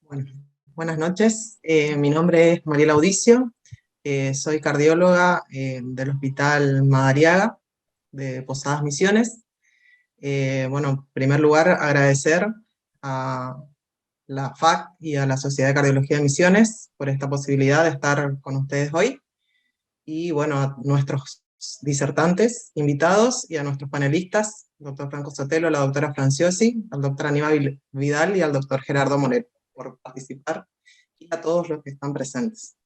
Bueno, buenas noches. Mi nombre es Mariela Audicio. Soy cardióloga del Hospital Madariaga de Posadas Misiones. Bueno, en primer lugar, agradecer a la FAC y a la Sociedad de Cardiología de Misiones por esta posibilidad de estar con ustedes hoy. Y bueno, a nuestros disertantes invitados y a nuestros panelistas, el doctor Franco Sotelo, la doctora Franciosi, al doctor Aníbal Vidal y al doctor Gerardo Monero, por participar, y a todos los que están presentes.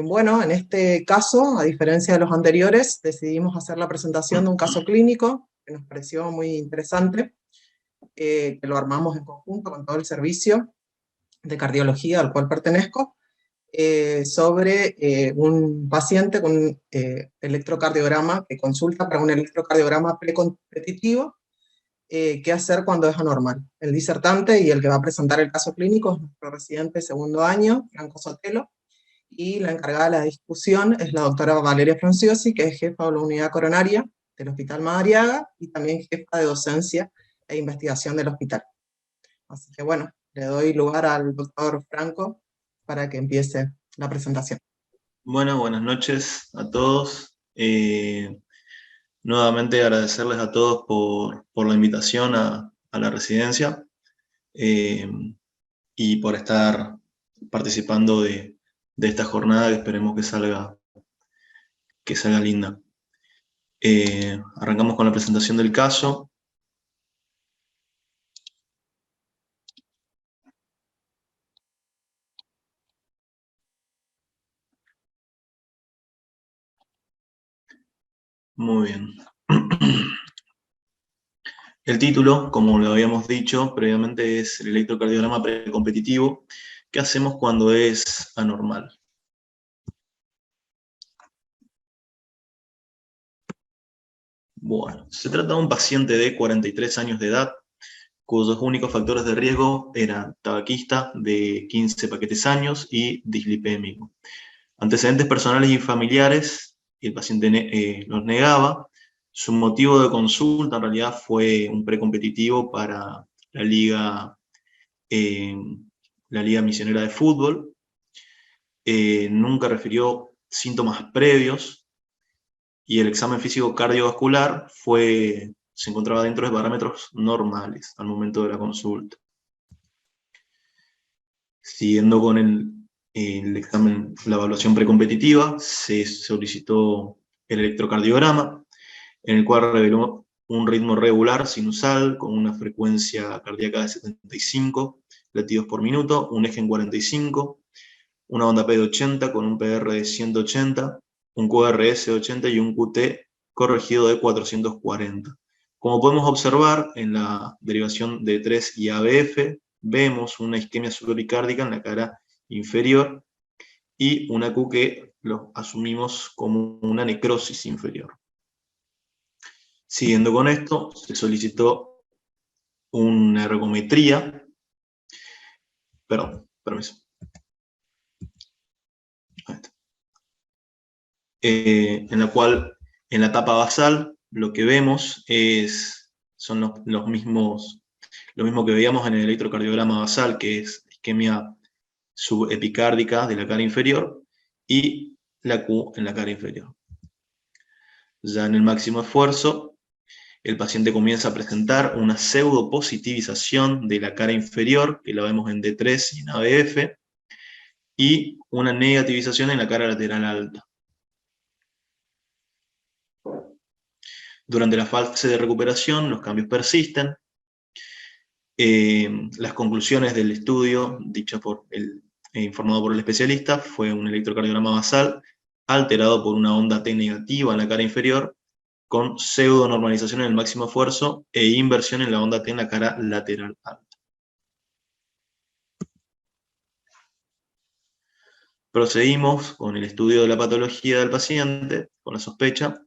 Bueno, en este caso, a diferencia de los anteriores, decidimos hacer la presentación de un caso clínico que nos pareció muy interesante, que lo armamos en conjunto con todo el servicio de cardiología al cual pertenezco, sobre un paciente con electrocardiograma que consulta para un electrocardiograma precompetitivo. ¿Qué hacer cuando es anormal? El disertante y el que va a presentar el caso clínico es nuestro residente de segundo año, Franco Sotelo, y la encargada de la discusión es la doctora Valeria Franciosi, que es jefa de la unidad coronaria del Hospital Madariaga y también jefa de docencia e investigación del hospital. Así que bueno, le doy lugar al doctor Franco para que empiece la presentación. Bueno, buenas noches a todos. Nuevamente agradecerles a todos por la invitación a la residencia y por estar participando de esta jornada que esperemos que salga linda. Arrancamos con la presentación del caso. Muy bien. El título, como lo habíamos dicho previamente, es el electrocardiograma precompetitivo. ¿Qué hacemos cuando es anormal? Bueno, se trata de un paciente de 43 años de edad, cuyos únicos factores de riesgo eran tabaquista de 15 paquetes años y dislipémico. Antecedentes personales y familiares, el paciente los negaba. Su motivo de consulta en realidad fue un precompetitivo para eh, la Liga Misionera de Fútbol. Nunca refirió síntomas previos y el examen físico cardiovascular se encontraba dentro de parámetros normales al momento de la consulta. Siguiendo con el examen, la evaluación precompetitiva, se solicitó el electrocardiograma, en el cual reveló un ritmo regular sinusal con una frecuencia cardíaca de 75 latidos por minuto, un eje en 45, una onda P de 80 con un PR de 180, un QRS de 80 y un QT corregido de 440. Como podemos observar en la derivación de 3 y ABF, vemos una isquemia subaricárdica en la cara inferior y una Q que lo asumimos como una necrosis inferior. Siguiendo con esto, se solicitó una ergometría, permiso. En la cual en la tapa basal lo que vemos son lo mismo que veíamos en el electrocardiograma basal, que es isquemia subepicárdica de la cara inferior y la Q en la cara inferior. Ya en el máximo esfuerzo, el paciente comienza a presentar una pseudopositivización de la cara inferior, que la vemos en D3 y en ABF, y una negativización en la cara lateral alta. Durante la fase de recuperación, los cambios persisten. Las conclusiones del estudio, informado por el especialista, fue un electrocardiograma basal alterado por una onda T negativa en la cara inferior, con pseudonormalización en el máximo esfuerzo e inversión en la onda T en la cara lateral alta. Procedimos con el estudio de la patología del paciente, con la sospecha,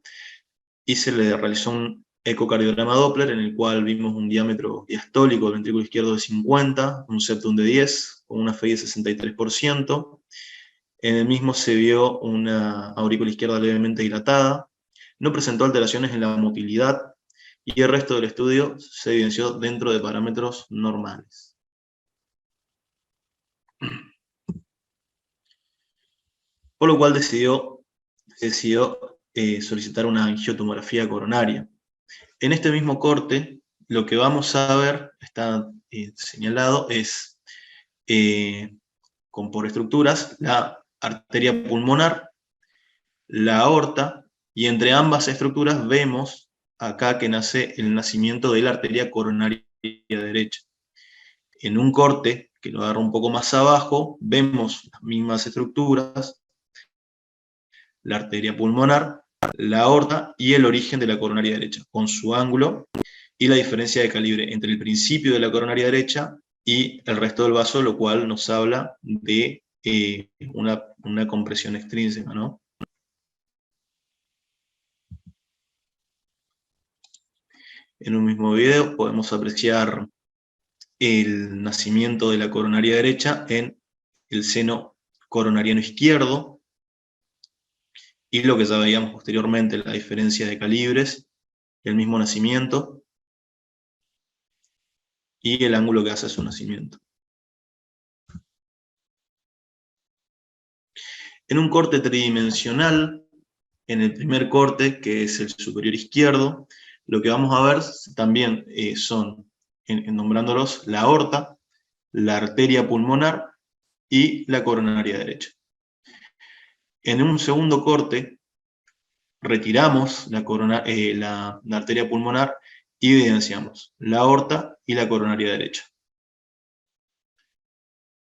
y se le realizó un ecocardiograma Doppler en el cual vimos un diámetro diastólico del ventrículo izquierdo de 50, un septum de 10, con una FI de 63%. En el mismo se vio una aurícula izquierda levemente dilatada, no presentó alteraciones en la motilidad y el resto del estudio se evidenció dentro de parámetros normales. Por lo cual decidió solicitar una angiotomografía coronaria. En este mismo corte, lo que vamos a ver, está señalado, es por estructuras, la arteria pulmonar, la aorta, y entre ambas estructuras vemos acá que nace el nacimiento de la arteria coronaria derecha. En un corte, que lo agarro un poco más abajo, vemos las mismas estructuras, la arteria pulmonar, la aorta y el origen de la coronaria derecha, con su ángulo y la diferencia de calibre entre el principio de la coronaria derecha y el resto del vaso, lo cual nos habla de una compresión extrínseca, ¿no? En un mismo video podemos apreciar el nacimiento de la coronaria derecha en el seno coronariano izquierdo, y lo que ya veíamos posteriormente, la diferencia de calibres, el mismo nacimiento, y el ángulo que hace su nacimiento. En un corte tridimensional, en el primer corte, que es el superior izquierdo, lo que vamos a ver también son, nombrándolos, la aorta, la arteria pulmonar y la coronaria derecha. En un segundo corte, retiramos la arteria pulmonar y evidenciamos la aorta y la coronaria derecha.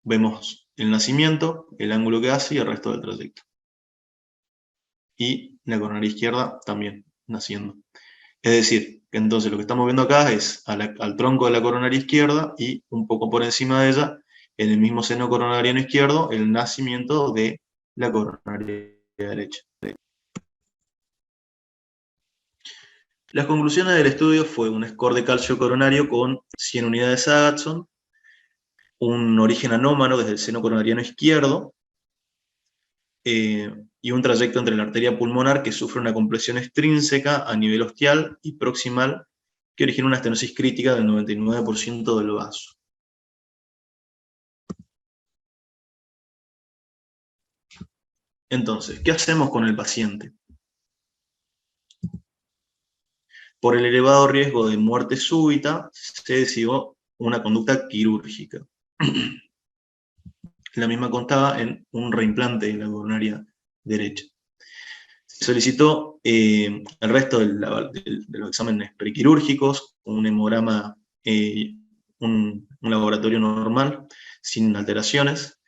Vemos el nacimiento, el ángulo que hace y el resto del trayecto. Y la coronaria izquierda también naciendo. Es decir, que entonces lo que estamos viendo acá es al tronco de la coronaria izquierda y un poco por encima de ella, en el mismo seno coronariano izquierdo, el nacimiento de la coronaria derecha. Las conclusiones del estudio fue un score de calcio coronario con 100 unidades Agatston, un origen anómalo desde el seno coronariano izquierdo, y un trayecto entre la arteria pulmonar que sufre una compresión extrínseca a nivel ostial y proximal que origina una estenosis crítica del 99% del vaso. Entonces, ¿qué hacemos con el paciente? Por el elevado riesgo de muerte súbita, se decidió una conducta quirúrgica. La misma constaba en un reimplante de la coronaria derecha. Se solicitó el resto de los exámenes prequirúrgicos, un hemograma, un laboratorio normal, sin alteraciones,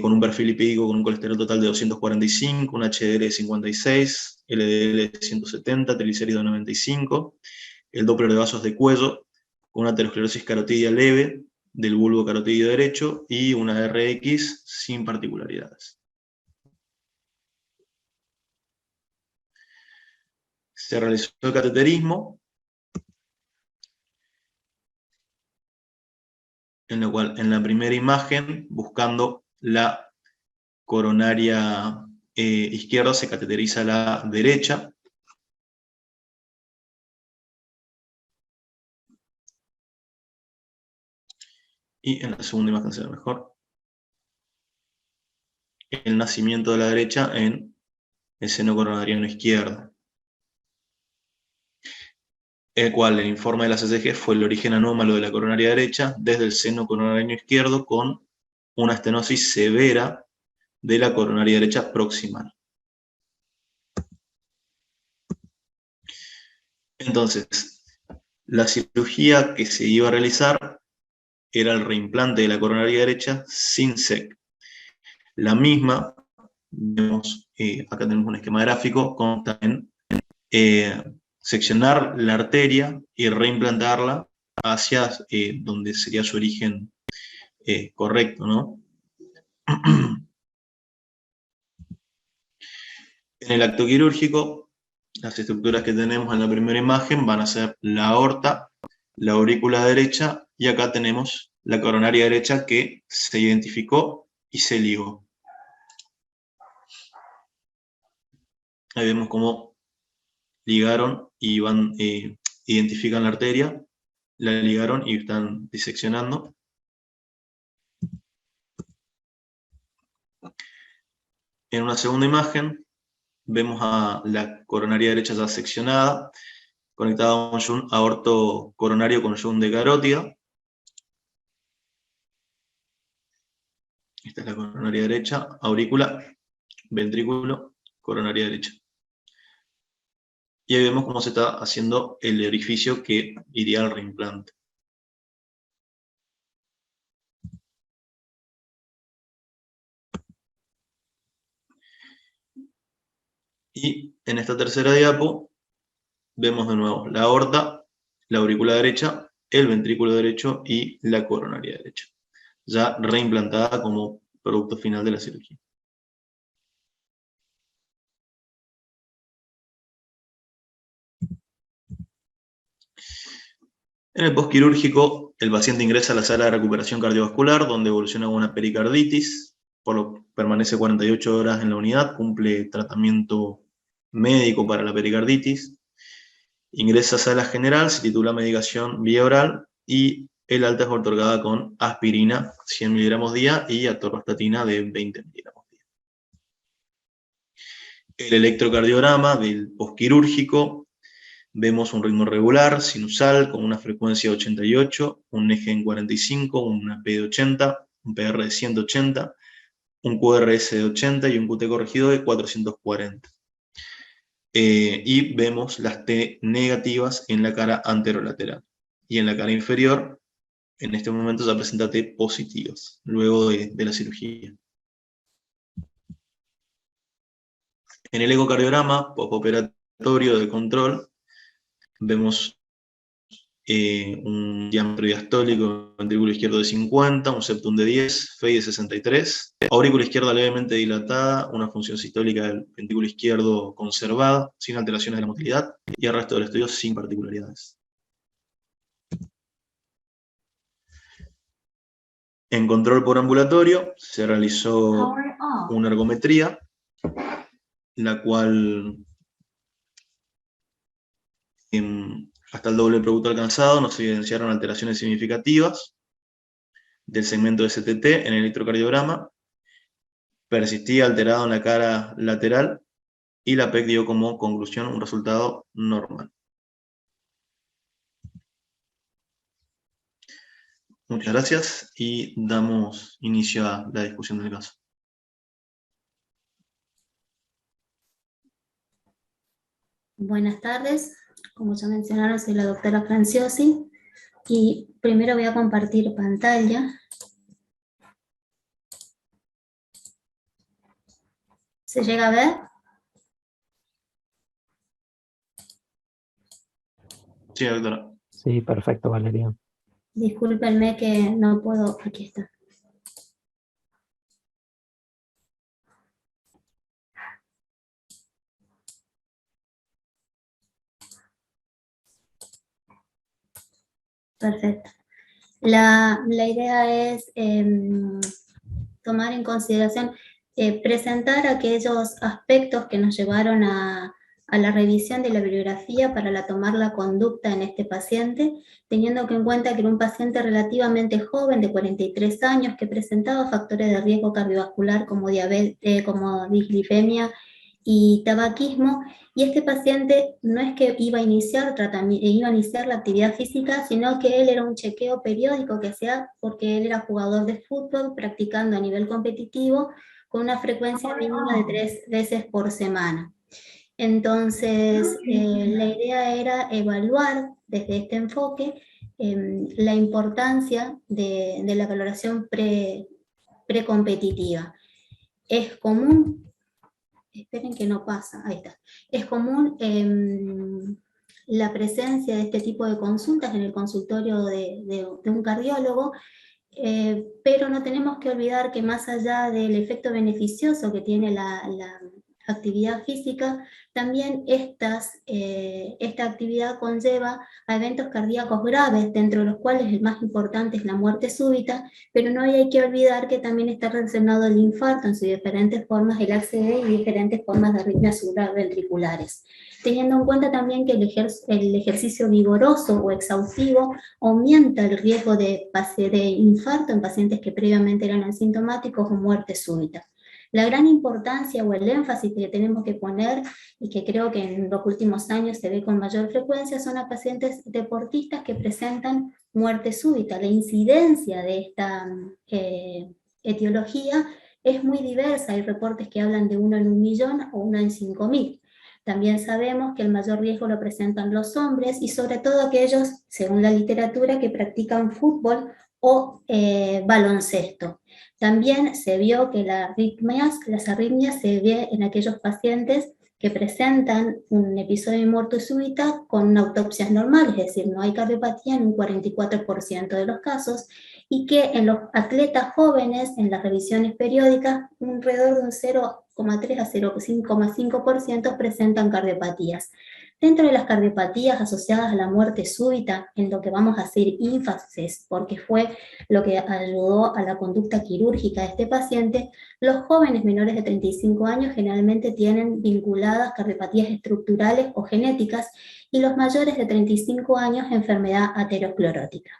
con un perfil lipídico con un colesterol total de 245, un HDL de 56, LDL de 170, triglicéridos de 95, el Doppler de vasos de cuello, con una aterosclerosis carotidia leve del bulbo carotidio derecho y una RX sin particularidades. Se realizó el cateterismo, en lo cual en la primera imagen, buscando la coronaria izquierda, se cateteriza la derecha. Y en la segunda imagen se ve mejor el nacimiento de la derecha en el seno coronariano izquierdo, el cual el informe de la CCG fue el origen anómalo de la coronaria derecha desde el seno coronariano izquierdo con una estenosis severa de la coronaria derecha proximal. Entonces, la cirugía que se iba a realizar era el reimplante de la coronaria derecha sin SEC. La misma, vemos, acá tenemos un esquema gráfico, consta en seccionar la arteria y reimplantarla hacia donde sería su origen correcto, ¿no? En el acto quirúrgico, las estructuras que tenemos en la primera imagen van a ser la aorta, la aurícula derecha, y acá tenemos la coronaria derecha que se identificó y se ligó. Ahí vemos cómo ligaron y identifican la arteria, la ligaron y están diseccionando. En una segunda imagen vemos a la coronaria derecha ya seccionada, conectada a un shunt aorto coronario con shunt de carótida. Esta es la coronaria derecha, aurícula, ventrículo, coronaria derecha. Y ahí vemos cómo se está haciendo el orificio que iría al reimplante. Y en esta tercera diapo vemos de nuevo la aorta, la aurícula derecha, el ventrículo derecho y la coronaria derecha, ya reimplantada como producto final de la cirugía. En el postquirúrgico, el paciente ingresa a la sala de recuperación cardiovascular, donde evoluciona con una pericarditis, por lo que permanece 48 horas en la unidad, cumple tratamiento médico para la pericarditis, ingresa a sala general, se titula medicación vía oral y el alta es otorgada con aspirina 100 miligramos día y atorvastatina de 20 miligramos día. El electrocardiograma del postquirúrgico, vemos un ritmo regular, sinusal, con una frecuencia de 88, un eje en 45, una P de 80, un PR de 180, un QRS de 80 y un QT corregido de 440. Y vemos las T negativas en la cara anterolateral. Y en la cara inferior, en este momento ya presenta T positivas, luego de la cirugía. En el ecocardiograma postoperatorio de control, vemos un diámetro diastólico ventrículo izquierdo de 50, un septum de 10, FEI de 63, aurícula izquierda levemente dilatada, una función sistólica del ventrículo izquierdo conservada, sin alteraciones de la motilidad, y el resto del estudio sin particularidades. En control por ambulatorio se realizó una ergometría, la cual hasta el doble producto alcanzado no se evidenciaron alteraciones significativas del segmento de STT en el electrocardiograma, persistía alterado en la cara lateral y la PEC dio como conclusión un resultado normal. Muchas gracias y damos inicio a la discusión del caso. Buenas tardes, como ya mencionaron, soy la doctora Franciosi y primero voy a compartir pantalla. ¿Se llega a ver? Sí, doctora. Sí, perfecto, Valeria. Discúlpenme que no puedo, aquí está. Perfecto. La idea es tomar en consideración, presentar aquellos aspectos que nos llevaron a la revisión de la bibliografía para tomar la conducta en este paciente, teniendo en cuenta que era un paciente relativamente joven, de 43 años, que presentaba factores de riesgo cardiovascular como diabetes, como dislipemia y tabaquismo, y este paciente no es que iba a iniciar la actividad física, sino que él era un chequeo periódico que hacía porque él era jugador de fútbol, practicando a nivel competitivo, con una frecuencia mínima de 3 veces por semana. Entonces, la idea era evaluar desde este enfoque la importancia de la valoración precompetitiva. Es común, esperen que no pasa, ahí está, es común la presencia de este tipo de consultas en el consultorio de un cardiólogo, pero no tenemos que olvidar que más allá del efecto beneficioso que tiene la actividad física, también esta actividad conlleva a eventos cardíacos graves, dentro de los cuales el más importante es la muerte súbita, pero no hay que olvidar que también está relacionado el infarto en sus diferentes formas, el ACV y diferentes formas de arritmias ventriculares. Teniendo en cuenta también que el ejercicio vigoroso o exhaustivo aumenta el riesgo de infarto en pacientes que previamente eran asintomáticos o muerte súbita. La gran importancia o el énfasis que tenemos que poner, y que creo que en los últimos años se ve con mayor frecuencia, son a pacientes deportistas que presentan muerte súbita. La incidencia de esta etiología es muy diversa, hay reportes que hablan de 1 en 1.000.000 o 1 en 5.000. También sabemos que el mayor riesgo lo presentan los hombres y sobre todo aquellos, según la literatura, que practican fútbol o baloncesto. También se vio que las arritmias se ven en aquellos pacientes que presentan un episodio de muerte súbita con autopsias normales, es decir, no hay cardiopatía en un 44% de los casos, y que en los atletas jóvenes, en las revisiones periódicas, alrededor de un 0,3 a 0,5% presentan cardiopatías. Dentro de las cardiopatías asociadas a la muerte súbita, en lo que vamos a hacer énfasis, porque fue lo que ayudó a la conducta quirúrgica de este paciente, los jóvenes menores de 35 años generalmente tienen vinculadas cardiopatías estructurales o genéticas, y los mayores de 35 años enfermedad aterosclerótica.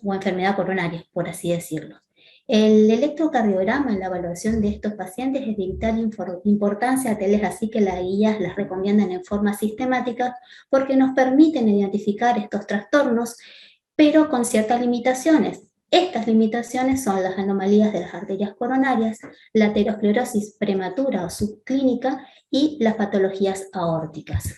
O enfermedad coronaria, por así decirlo. El electrocardiograma en la evaluación de estos pacientes es de vital importancia, tales así que las guías las recomiendan en forma sistemática porque nos permiten identificar estos trastornos, pero con ciertas limitaciones. Estas limitaciones son las anomalías de las arterias coronarias, la aterosclerosis prematura o subclínica y las patologías aórticas.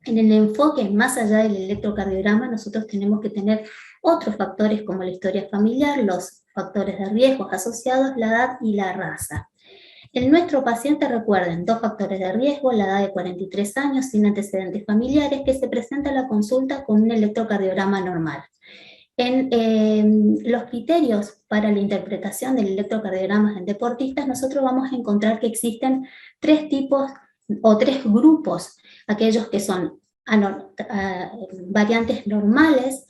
En el enfoque más allá del electrocardiograma, nosotros tenemos que tener otros factores como la historia familiar, los factores de riesgo asociados, la edad y la raza. En nuestro paciente, recuerden, 2 factores de riesgo, la edad de 43 años sin antecedentes familiares, que se presenta a la consulta con un electrocardiograma normal. En los criterios para la interpretación del electrocardiograma en deportistas, nosotros vamos a encontrar que existen 3 tipos o 3 grupos, aquellos que son variantes normales,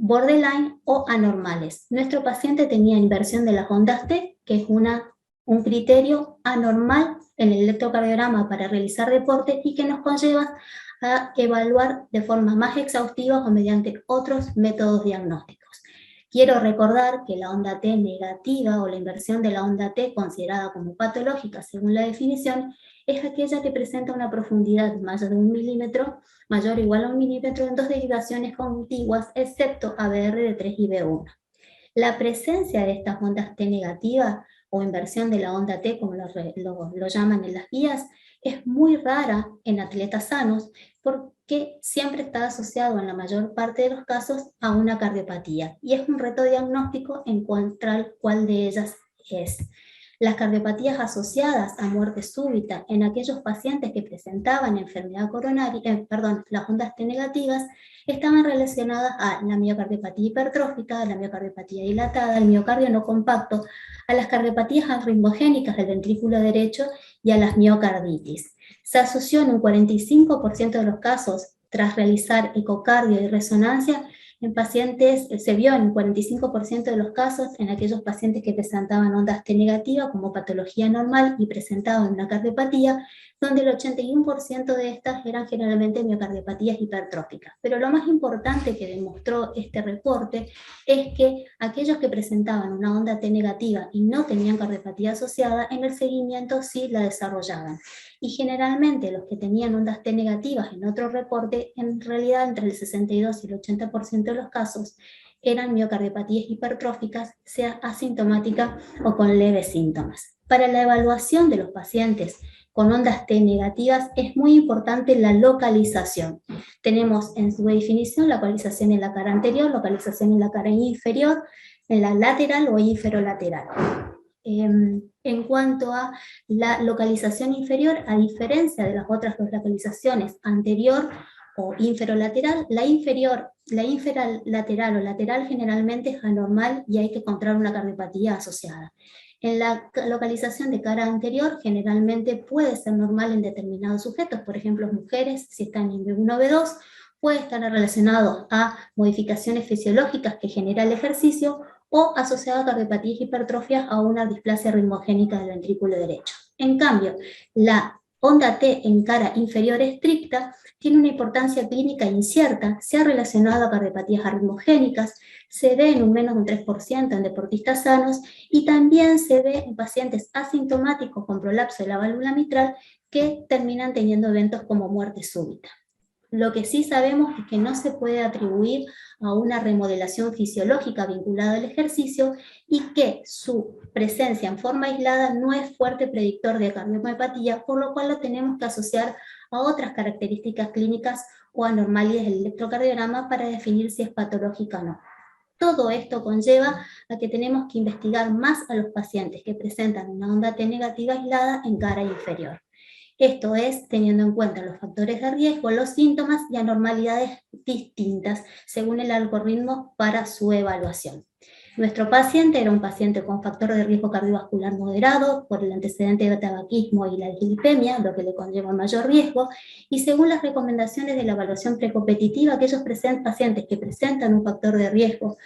borderline o anormales. Nuestro paciente tenía inversión de las ondas T, que es un criterio anormal en el electrocardiograma para realizar deporte y que nos conlleva a evaluar de forma más exhaustiva o mediante otros métodos diagnósticos. Quiero recordar que la onda T negativa o la inversión de la onda T considerada como patológica según la definición es aquella que presenta una profundidad mayor de 1 milímetro, mayor o igual a 1 milímetro en 2 derivaciones contiguas, excepto ABR de 3 y B1. La presencia de estas ondas T negativas o inversión de la onda T, como lo llaman en las guías, es muy rara en atletas sanos porque siempre está asociado en la mayor parte de los casos a una cardiopatía y es un reto diagnóstico encontrar cuál de ellas es. Las cardiopatías asociadas a muerte súbita en aquellos pacientes que presentaban enfermedad coronaria, las ondas T negativas, estaban relacionadas a la miocardiopatía hipertrófica, a la miocardiopatía dilatada, al miocardio no compacto, a las cardiopatías arritmogénicas del ventrículo derecho y a las miocarditis. Se asoció en un 45% de los casos, tras realizar ecocardio y resonancia, en pacientes, se vio en un 45% de los casos en aquellos pacientes que presentaban ondas T negativa como patología normal y presentaban una cardiopatía, donde el 81% de estas eran generalmente miocardiopatías hipertróficas. Pero lo más importante que demostró este reporte es que aquellos que presentaban una onda T negativa y no tenían cardiopatía asociada, en el seguimiento sí la desarrollaban. Y generalmente los que tenían ondas T negativas en otro reporte, en realidad entre el 62 y el 80% de los casos, eran miocardiopatías hipertróficas, sea asintomática o con leves síntomas. Para la evaluación de los pacientes con ondas T negativas es muy importante la localización. Tenemos en su definición localización en la cara anterior, localización en la cara inferior, en la lateral o inferolateral. En cuanto a la localización inferior, a diferencia de las otras 2 localizaciones, anterior o inferolateral, la inferolateral o lateral generalmente es anormal y hay que encontrar una cardiopatía asociada. En la localización de cara anterior generalmente puede ser normal en determinados sujetos, por ejemplo mujeres si están en B1 o B2, puede estar relacionado a modificaciones fisiológicas que genera el ejercicio o asociado a cardiopatías hipertrofias a una displasia ritmogénica del ventrículo derecho. En cambio, la onda T en cara inferior estricta tiene una importancia clínica incierta, se ha relacionado a cardiopatías arritmogénicas, se ve en un menos de un 3% en deportistas sanos y también se ve en pacientes asintomáticos con prolapso de la válvula mitral que terminan teniendo eventos como muerte súbita. Lo que sí sabemos es que no se puede atribuir a una remodelación fisiológica vinculada al ejercicio y que su presencia en forma aislada no es fuerte predictor de cardiomiopatía, por lo cual lo tenemos que asociar a otras características clínicas o anormalidades del electrocardiograma para definir si es patológica o no. Todo esto conlleva a que tenemos que investigar más a los pacientes que presentan una onda T negativa aislada en cara inferior. Esto es teniendo en cuenta los factores de riesgo, los síntomas y anormalidades distintas según el algoritmo para su evaluación. Nuestro paciente era un paciente con factor de riesgo cardiovascular moderado por el antecedente de tabaquismo y la dislipemia, lo que le conlleva mayor riesgo, y según las recomendaciones de la evaluación precompetitiva, aquellos pacientes que presentan un factor de riesgo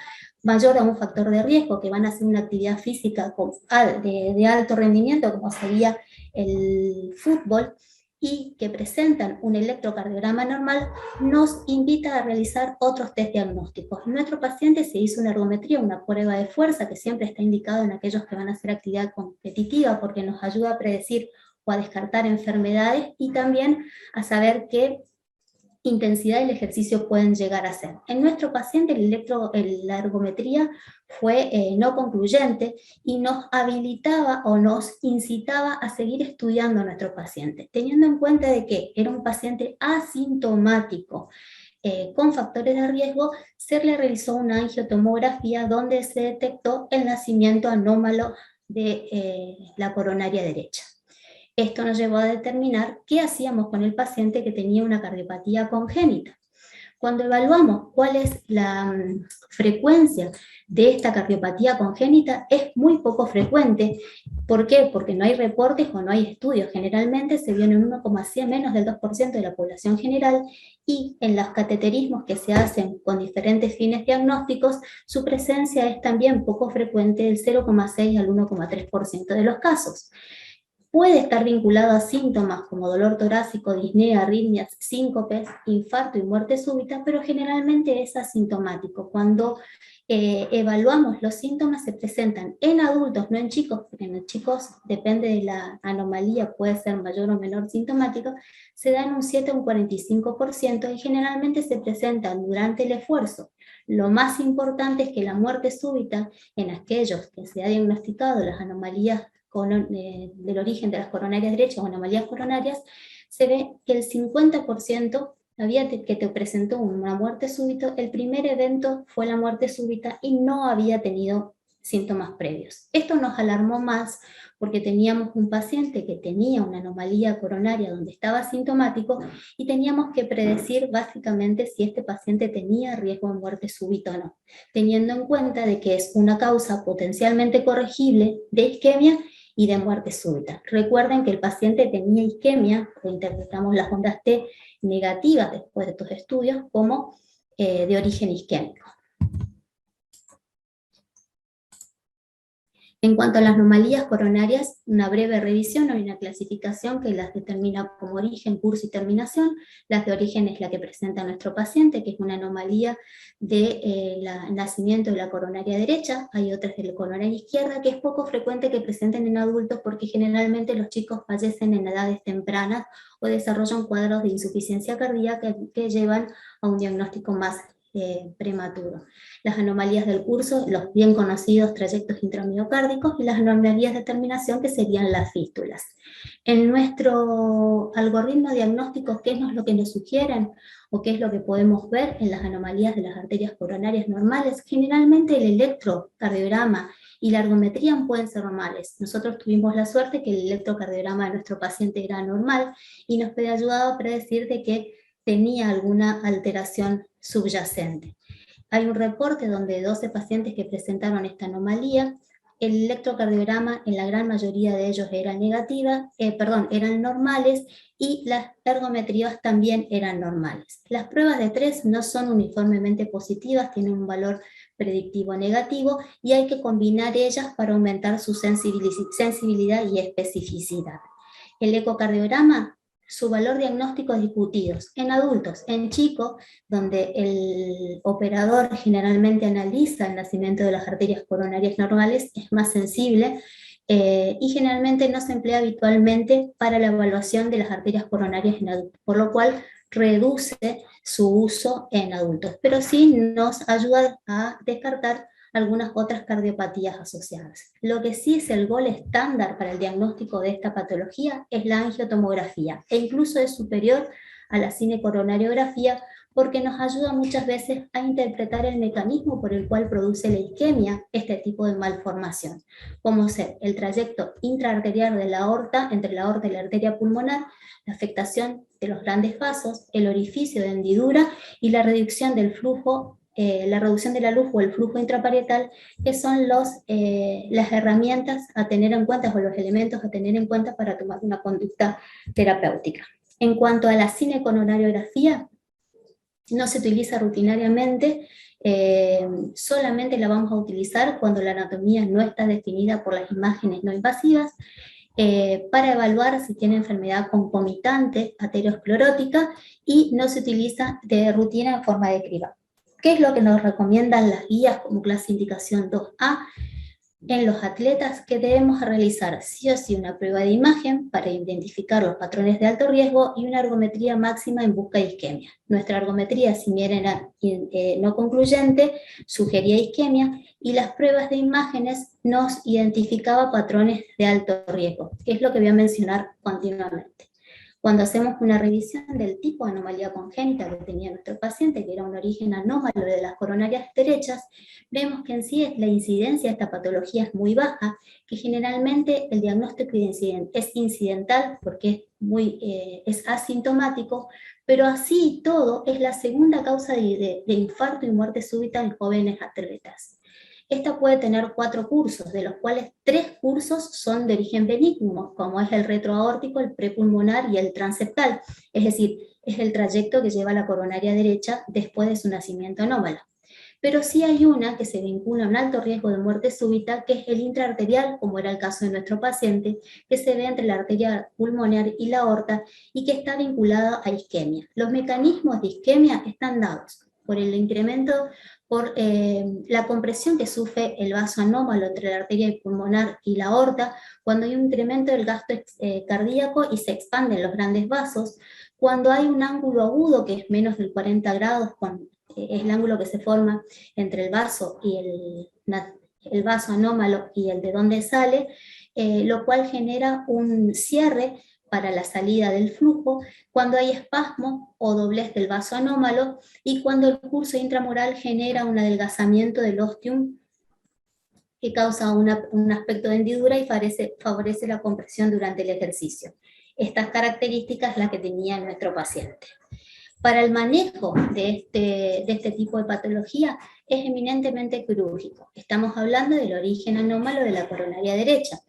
mayor a un factor de riesgo, que van a hacer una actividad física de alto rendimiento, como sería el fútbol, y que presentan un electrocardiograma normal, nos invita a realizar otros test diagnósticos. Nuestro paciente se hizo una ergometría, una prueba de fuerza, que siempre está indicado en aquellos que van a hacer actividad competitiva, porque nos ayuda a predecir o a descartar enfermedades, y también a saber qué intensidad del ejercicio pueden llegar a ser. En nuestro paciente la ergometría fue no concluyente y nos habilitaba o nos incitaba a seguir estudiando a nuestro paciente, teniendo en cuenta de que era un paciente asintomático con factores de riesgo. Se le realizó una angiotomografía donde se detectó el nacimiento anómalo de la coronaria derecha. Esto nos llevó a determinar qué hacíamos con el paciente que tenía una cardiopatía congénita. Cuando evaluamos cuál es la frecuencia de esta cardiopatía congénita, es muy poco frecuente. ¿Por qué? Porque no hay reportes o no hay estudios. Generalmente se vio en 1,100, menos del 2% de la población general, y en los cateterismos que se hacen con diferentes fines diagnósticos, su presencia es también poco frecuente, del 0,6 al 1,3% de los casos. Puede estar vinculado a síntomas como dolor torácico, disnea, arritmias, síncopes, infarto y muerte súbita, pero generalmente es asintomático. Cuando evaluamos los síntomas, se presentan en adultos, no en chicos, porque en los chicos depende de la anomalía, puede ser mayor o menor sintomático, se da en un 7 o un 45% y generalmente se presentan durante el esfuerzo. Lo más importante es que la muerte súbita, en aquellos que se ha diagnosticado las anomalías del origen de las coronarias derechas o anomalías coronarias, se ve que el 50% que te presentó una muerte súbita, el primer evento fue la muerte súbita y no había tenido síntomas previos. Esto nos alarmó más porque teníamos un paciente que tenía una anomalía coronaria donde estaba asintomático y teníamos que predecir básicamente si este paciente tenía riesgo de muerte súbita o no, teniendo en cuenta de que es una causa potencialmente corregible de isquemia y de muerte súbita. Recuerden que el paciente tenía isquemia, o interpretamos las ondas T negativas después de estos estudios como de origen isquémico. En cuanto a las anomalías coronarias, una breve revisión, hay una clasificación que las determina como origen, curso y terminación. Las de origen es la que presenta nuestro paciente, que es una anomalía de nacimiento de la coronaria derecha. Hay otras de la coronaria izquierda, que es poco frecuente que presenten en adultos porque generalmente los chicos fallecen en edades tempranas o desarrollan cuadros de insuficiencia cardíaca que llevan a un diagnóstico más prematuro. Las anomalías del curso, los bien conocidos trayectos intramiocárdicos, y las anomalías de terminación, que serían las fístulas. En nuestro algoritmo diagnóstico, ¿qué es lo que nos sugieren o qué es lo que podemos ver en las anomalías de las arterias coronarias normales? Generalmente el electrocardiograma y la ergometría pueden ser normales. Nosotros tuvimos la suerte que el electrocardiograma de nuestro paciente era normal y nos puede ayudar a predecir de que tenía alguna alteración subyacente. Hay un reporte donde 12 pacientes que presentaron esta anomalía, el electrocardiograma en la gran mayoría de ellos era negativa, eran normales, y las ergometrías también eran normales. Las pruebas de 3 no son uniformemente positivas, tienen un valor predictivo negativo y hay que combinar ellas para aumentar su sensibilidad y especificidad. El ecocardiograma, su valor diagnóstico es discutido. En adultos, en chicos, donde el operador generalmente analiza el nacimiento de las arterias coronarias normales, es más sensible, y generalmente no se emplea habitualmente para la evaluación de las arterias coronarias en adultos, por lo cual reduce su uso en adultos, pero sí nos ayuda a descartar algunas otras cardiopatías asociadas. Lo que sí es el gol estándar para el diagnóstico de esta patología es la angiotomografía, e incluso es superior a la cinecoronariografía porque nos ayuda muchas veces a interpretar el mecanismo por el cual produce la isquemia este tipo de malformación, como ser el trayecto intraarterial de la aorta, entre la aorta y la arteria pulmonar, la afectación de los grandes vasos, el orificio de hendidura y la reducción del flujo, la reducción de la luz o el flujo intraparietal, que son las herramientas a tener en cuenta o los elementos a tener en cuenta para tomar una conducta terapéutica. En cuanto a la cinecoronariografía, no se utiliza rutinariamente, solamente la vamos a utilizar cuando la anatomía no está definida por las imágenes no invasivas, para evaluar si tiene enfermedad concomitante aterosclerótica, y no se utiliza de rutina en forma de criba. ¿Qué es lo que nos recomiendan las guías como clase indicación 2A? En los atletas que debemos realizar sí o sí una prueba de imagen para identificar los patrones de alto riesgo y una ergometría máxima en busca de isquemia. Nuestra ergometría, si bien era no concluyente, sugería isquemia, y las pruebas de imágenes nos identificaba patrones de alto riesgo, que es lo que voy a mencionar continuamente. Cuando hacemos una revisión del tipo de anomalía congénita que tenía nuestro paciente, que era un origen anómalo de las coronarias derechas, vemos que en sí la incidencia de esta patología es muy baja, que generalmente el diagnóstico es incidental porque es asintomático, pero así y todo es la segunda causa de infarto y muerte súbita en jóvenes atletas. Esta puede tener 4 cursos, de los cuales 3 cursos son de origen benigno, como es el retroaórtico, el prepulmonar y el transeptal, es decir, es el trayecto que lleva la coronaria derecha después de su nacimiento anómalo. Pero sí hay una que se vincula a un alto riesgo de muerte súbita, que es el intraarterial, como era el caso de nuestro paciente, que se ve entre la arteria pulmonar y la aorta y que está vinculada a isquemia. Los mecanismos de isquemia están dados por el incremento, por la compresión que sufre el vaso anómalo entre la arteria pulmonar y la aorta, cuando hay un incremento del gasto cardíaco y se expanden los grandes vasos, cuando hay un ángulo agudo que es menos del 40 grados, es el ángulo que se forma entre el vaso y el vaso anómalo y el de donde sale, lo cual genera un cierre para la salida del flujo, cuando hay espasmo o doblez del vaso anómalo, y cuando el curso intramural genera un adelgazamiento del ostium que causa un aspecto de hendidura y favorece la compresión durante el ejercicio. Estas características las que tenía nuestro paciente. Para el manejo de este tipo de patología es eminentemente quirúrgico. Estamos hablando del origen anómalo de la coronaria derecha.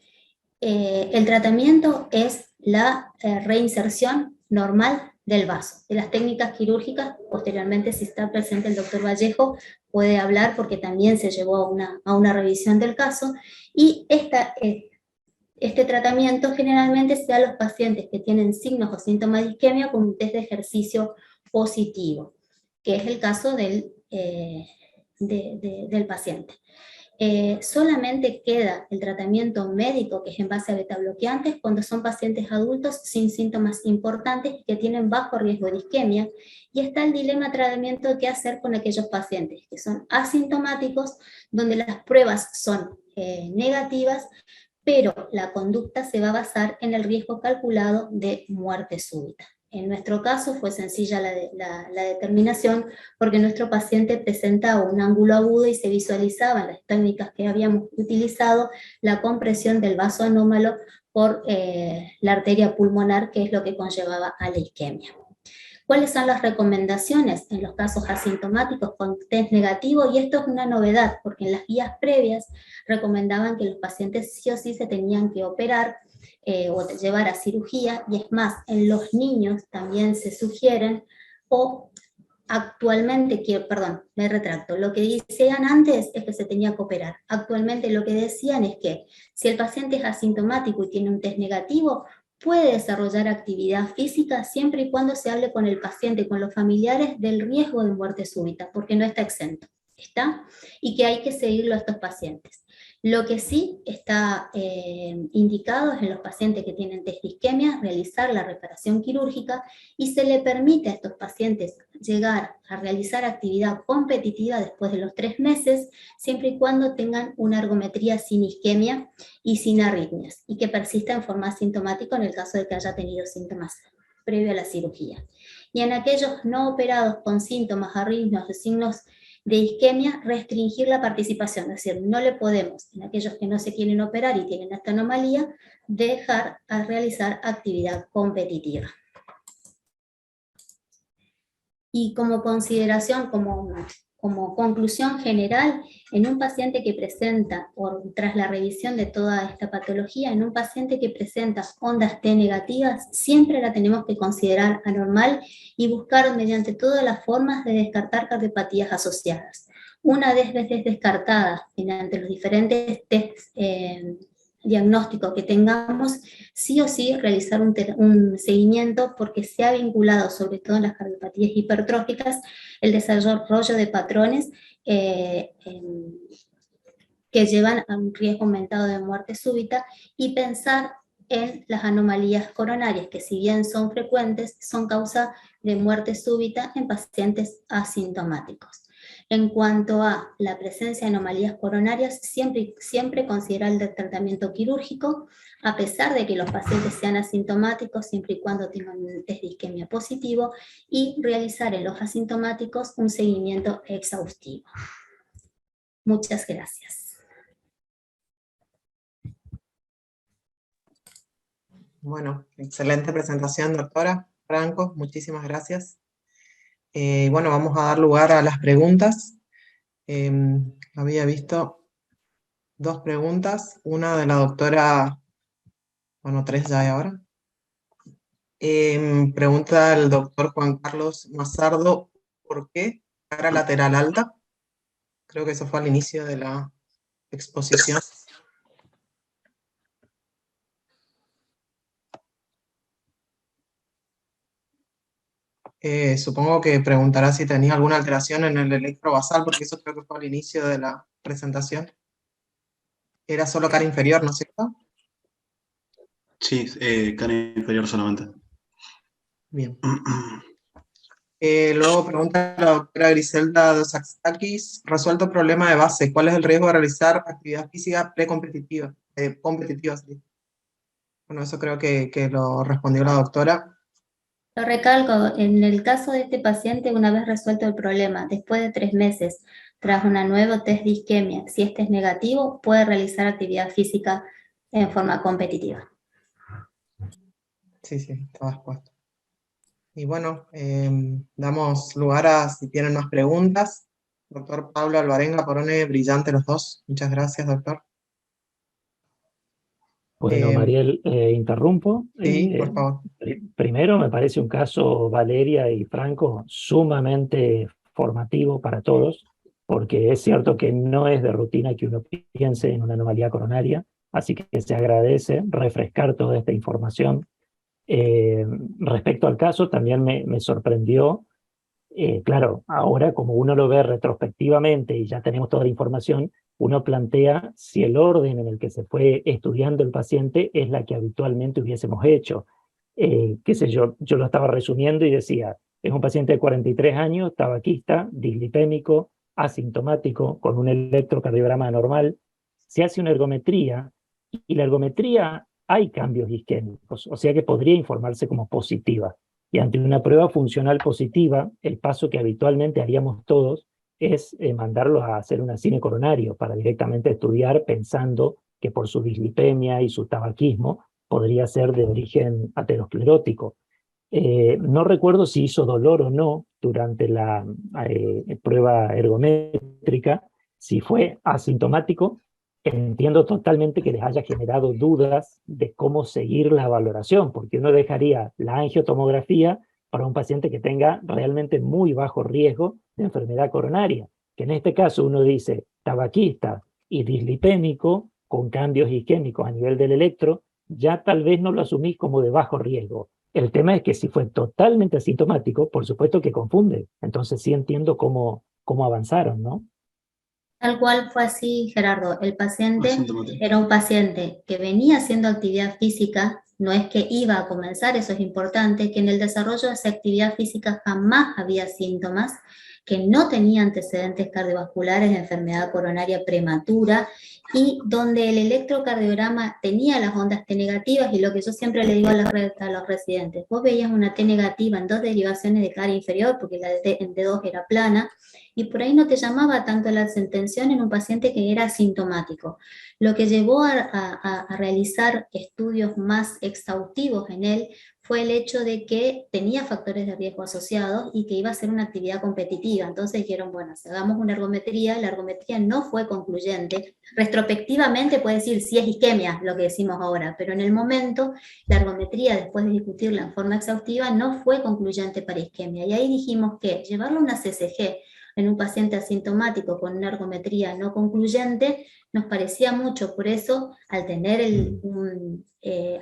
El tratamiento es la reinserción normal del vaso. De las técnicas quirúrgicas, posteriormente, si está presente el doctor Vallejo, puede hablar porque también se llevó a una revisión del caso, y este tratamiento generalmente se da a los pacientes que tienen signos o síntomas de isquemia con un test de ejercicio positivo, que es el caso del paciente. Solamente queda el tratamiento médico, que es en base a betabloqueantes, cuando son pacientes adultos sin síntomas importantes que tienen bajo riesgo de isquemia, y está el dilema de tratamiento de qué hacer con aquellos pacientes que son asintomáticos, donde las pruebas son negativas, pero la conducta se va a basar en el riesgo calculado de muerte súbita. En nuestro caso fue sencilla la determinación, porque nuestro paciente presentaba un ángulo agudo y se visualizaba en las técnicas que habíamos utilizado la compresión del vaso anómalo por la arteria pulmonar, que es lo que conllevaba a la isquemia. ¿Cuáles son las recomendaciones en los casos asintomáticos con test negativo? Y esto es una novedad, porque en las guías previas recomendaban que los pacientes sí o sí se tenían que operar o llevar a cirugía, y es más, en los niños también se sugieren, o actualmente, me retracto, lo que decían antes es que se tenía que operar. Actualmente lo que decían es que si el paciente es asintomático y tiene un test negativo, puede desarrollar actividad física siempre y cuando se hable con el paciente y con los familiares del riesgo de muerte súbita, porque no está exento, ¿está? Y que hay que seguirlo a estos pacientes. Lo que sí está indicado es en los pacientes que tienen test de isquemia realizar la reparación quirúrgica y se le permite a estos pacientes llegar a realizar actividad competitiva después de los 3 meses, siempre y cuando tengan una ergometría sin isquemia y sin arritmias, y que persista en forma asintomática en el caso de que haya tenido síntomas previo a la cirugía. Y en aquellos no operados con síntomas, arritmias o signos de isquemia, restringir la participación, es decir, no le podemos, en aquellos que no se quieren operar y tienen esta anomalía, dejar a realizar actividad competitiva. Y como consideración, como conclusión general, en un paciente que presenta, tras la revisión de toda esta patología, en un paciente que presenta ondas T negativas, siempre la tenemos que considerar anormal y buscar mediante todas las formas de descartar cardiopatías asociadas. Una vez descartada mediante los diferentes tests diagnósticos que tengamos, sí o sí realizar un seguimiento, porque se ha vinculado, sobre todo en las cardiopatías hipertróficas, el desarrollo de patrones que llevan a un riesgo aumentado de muerte súbita, y pensar en las anomalías coronarias, que si bien son frecuentes, son causa de muerte súbita en pacientes asintomáticos. En cuanto a la presencia de anomalías coronarias, siempre considerar el tratamiento quirúrgico, a pesar de que los pacientes sean asintomáticos, siempre y cuando tengan un test de isquemia positivo, y realizar en los asintomáticos un seguimiento exhaustivo. Muchas gracias. Bueno, excelente presentación, doctora Franco, muchísimas gracias. Bueno, vamos a dar lugar a las preguntas. Había visto 2 preguntas, una de la doctora, bueno, 3 ya hay ahora. Pregunta el doctor Juan Carlos Mazardo, ¿por qué cara lateral alta? Creo que eso fue al inicio de la exposición. Supongo que preguntará si tenía alguna alteración en el electrobasal, porque eso creo que fue al inicio de la presentación. Era solo cara inferior, ¿no es cierto? Sí, cara inferior solamente. Bien. Luego pregunta la doctora Griselda Dosaxakis, resuelto problema de base, ¿cuál es el riesgo de realizar actividad física precompetitiva? Competitiva, sí. Bueno, eso creo que lo respondió la doctora. Lo recalco, en el caso de este paciente, una vez resuelto el problema, después de 3 meses, tras un nuevo test de isquemia, si este es negativo, puede realizar actividad física en forma competitiva. Sí, está expuesto. Y bueno, damos lugar a si tienen más preguntas. Doctor Pablo Alvarenga, Porone, brillante los dos. Muchas gracias, doctor. Bueno, Mariel, interrumpo. Sí, por favor. Primero, me parece un caso, Valeria y Franco, sumamente formativo para todos, porque es cierto que no es de rutina que uno piense en una anomalía coronaria, así que se agradece refrescar toda esta información. Respecto al caso, también me sorprendió. Claro, ahora como uno lo ve retrospectivamente y ya tenemos toda la información, uno plantea si el orden en el que se fue estudiando el paciente es la que habitualmente hubiésemos hecho. Qué sé yo lo estaba resumiendo y decía, es un paciente de 43 años, tabaquista, dislipémico, asintomático, con un electrocardiograma normal. Se hace una ergometría y la ergometría hay cambios isquémicos, o sea que podría informarse como positiva. Y ante una prueba funcional positiva, el paso que habitualmente haríamos todos es mandarlos a hacer un cine coronario para directamente estudiar pensando que por su dislipemia y su tabaquismo podría ser de origen aterosclerótico. No recuerdo si hizo dolor o no durante la prueba ergométrica, si fue asintomático. Entiendo totalmente que les haya generado dudas de cómo seguir la valoración, porque uno dejaría la angiotomografía para un paciente que tenga realmente muy bajo riesgo de enfermedad coronaria, que en este caso uno dice tabaquista y dislipémico con cambios isquémicos a nivel del electro, ya tal vez no lo asumís como de bajo riesgo. El tema es que si fue totalmente asintomático, por supuesto que confunde. Entonces sí entiendo cómo avanzaron, ¿no? Tal cual fue así, Gerardo. El paciente Asintomático. era un paciente que venía haciendo actividad física, no es que iba a comenzar, eso es importante, que en el desarrollo de esa actividad física jamás había síntomas, que no tenía antecedentes cardiovasculares de enfermedad coronaria prematura y donde el electrocardiograma tenía las ondas T negativas y lo que yo siempre le digo a los residentes, vos veías una T negativa en 2 derivaciones de cara inferior porque la de D2 era plana, y por ahí no te llamaba tanto la atención en un paciente que era asintomático. Lo que llevó a realizar estudios más exhaustivos en él fue el hecho de que tenía factores de riesgo asociados y que iba a ser una actividad competitiva. Entonces dijeron, bueno, si hagamos una ergometría, la ergometría no fue concluyente. Retrospectivamente puede decir si es isquemia, lo que decimos ahora, pero en el momento la ergometría, después de discutirla en forma exhaustiva, no fue concluyente para isquemia. Y ahí dijimos que llevarlo a una CCG en un paciente asintomático con una ergometría no concluyente, nos parecía mucho. Por eso, al tener